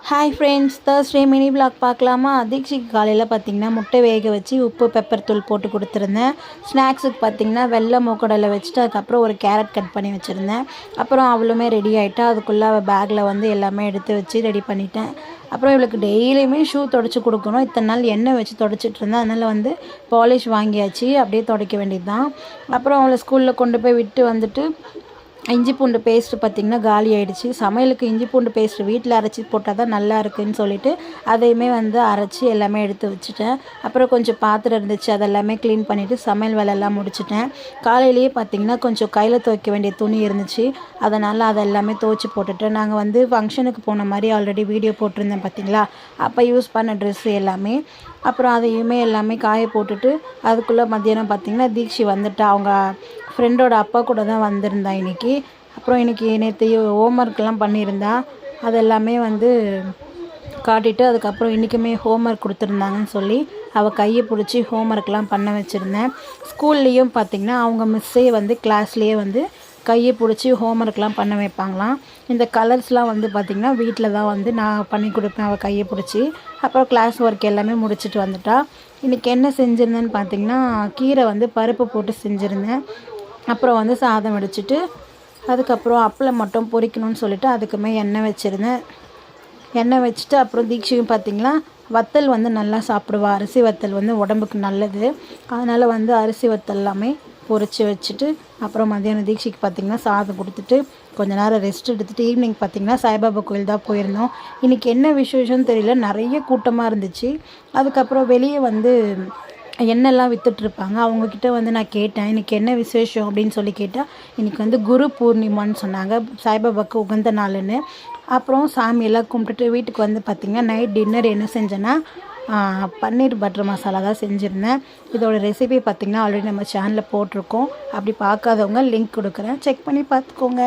Hi friends, Thursday mini vlog பார்க்கலாமா? தீக்ஷிக்கு காலையில் பார்த்திங்கன்னா முட்டை வேக வச்சு உப்பு பெப்பர் தூள் போட்டு கொடுத்துருந்தேன். ஸ்நாக்ஸுக்கு பார்த்திங்கன்னா வெள்ளை மூக்கடலை வச்சுட்டு அதுக்கப்புறம் ஒரு கேரட் கட் பண்ணி வச்சுருந்தேன். அப்புறம் அவளுமே ரெடி ஆகிட்டா. அதுக்குள்ளே அவள் பேக்கில் வந்து எல்லாமே எடுத்து வச்சு ரெடி பண்ணிட்டேன். அப்புறம் இவளுக்கு டெய்லியுமே ஷூ துடைச்சி கொடுக்கணும். இத்தனை நாள் எண்ணெய் வச்சு துடைச்சிட்டு இருந்தேன். அதனால் வந்து பாலிஷ் வாங்கியாச்சு, அப்படியே துடைக்க வேண்டியது தான். அப்புறம் அவளை ஸ்கூலில் கொண்டு போய் விட்டு வந்துட்டு இஞ்சி பூண்டு பேஸ்ட்டு பார்த்திங்கன்னா காலி ஆகிடுச்சு. சமையலுக்கு இஞ்சி பூண்டு பேஸ்ட்டு வீட்டில் அரைச்சி போட்டால் தான் நல்லா இருக்குதுன்னு சொல்லிவிட்டு அதையுமே வந்து அரைச்சி எல்லாமே எடுத்து வச்சுட்டேன். அப்புறம் கொஞ்சம் பாத்திரம் இருந்துச்சு, அதெல்லாமே க்ளீன் பண்ணிவிட்டு சமையல் வேலையெல்லாம் முடிச்சிட்டேன். காலையிலேயே பார்த்திங்கன்னா கொஞ்சம் கையில் துவைக்க வேண்டிய துணி இருந்துச்சு, அதனால் அதை எல்லாமே துவைச்சி போட்டுட்டேன். நாங்கள் வந்து ஃபங்க்ஷனுக்கு போன மாதிரி ஆல்ரெடி வீடியோ போட்டிருந்தேன் பார்த்திங்களா, அப்போ யூஸ் பண்ண ட்ரெஸ்ஸு எல்லாமே. அப்புறம் அதையுமே எல்லாமே காய போட்டுட்டு அதுக்குள்ளே மத்தியானம் பார்த்திங்கன்னா தீக்ஷி வந்துட்டா. அவங்க ஃப்ரெண்டோட அப்பா கூட தான் வந்திருந்தா இன்றைக்கி. அப்புறம் இன்றைக்கி நேற்று ஹோம்ஒர்க்லாம் பண்ணியிருந்தா, அதெல்லாமே வந்து காட்டிட்டு அதுக்கப்புறம் இன்றைக்குமே ஹோம்ஒர்க் கொடுத்துருந்தாங்கன்னு சொல்லி அவள் கையை பிடிச்சி ஹோம்ஒர்க்லாம் பண்ண வச்சுருந்தேன். ஸ்கூல்லேயும் பார்த்திங்கன்னா அவங்க மிஸ்ஸே வந்து கிளாஸ்லேயே வந்து கையை பிடிச்சி ஹோம்ஒர்க்லாம் பண்ண வைப்பாங்களாம். இந்த கலர்ஸ்லாம் வந்து பார்த்திங்கன்னா வீட்டில் தான் வந்து நான் பண்ணி கொடுப்பேன் அவள் கையை பிடிச்சி. அப்புறம் கிளாஸ் ஒர்க் எல்லாமே முடிச்சுட்டு வந்துட்டா. இன்றைக்கி என்ன செஞ்சுருந்தேன்னு பார்த்திங்கன்னா கீரை வந்து பருப்பு போட்டு செஞ்சுருந்தேன். அப்புறம் வந்து சாதம் வடிச்சிட்டு அதுக்கப்புறம் அப்பளம் மட்டும் பொரிக்கணும்னு சொல்லிட்டு அதுக்குமே எண்ணெய் வச்சுருந்தேன். எண்ணெய் வச்சுட்டு அப்புறம் தீக்ஷியும் பார்த்திங்களா வத்தல் வந்து நல்லா சாப்பிடுவா. அரிசி வத்தல் வந்து உடம்புக்கு நல்லது, அதனால் வந்து அரிசி வத்தல் எல்லாமே பொரித்து வச்சுட்டு அப்புறம் மதியானம் தீக்ஷிக்கு பார்த்திங்கன்னா சாதம் கொடுத்துட்டு கொஞ்ச நேரம் ரெஸ்ட் எடுத்துகிட்டு ஈவினிங் பார்த்திங்கன்னா சாய்பாபா கோயில் தான் போயிருந்தோம். இன்றைக்கி என்ன விசேஷம்னு தெரியல, நிறைய கூட்டமாக இருந்துச்சு. அதுக்கப்புறம் வெளியே வந்து எண்ணெய்லாம் விற்றுட்ருப்பாங்க. அவங்கக்கிட்ட வந்து நான் கேட்டேன், இன்றைக்கி என்ன விசேஷம் அப்படின்னு சொல்லி கேட்டால் இன்றைக்கி வந்து குரு பூர்ணிமான்னு சொன்னாங்க, சாய்பாபாவுக்கு உகந்த நாளுன்னு. அப்புறம் சாமியெல்லாம் கும்பிட்டுட்டு வீட்டுக்கு வந்து பார்த்திங்கன்னா நைட் டின்னர் என்ன செஞ்சேன்னா பன்னீர் பட்டர் மசாலா தான் செஞ்சுருந்தேன். இதோட ரெசிபி பார்த்திங்கன்னா ஆல்ரெடி நம்ம சேனலில் போட்டிருக்கோம். அப்படி பார்க்காதவங்க லிங்க் கொடுக்குறேன், செக் பண்ணி பார்த்துக்கோங்க.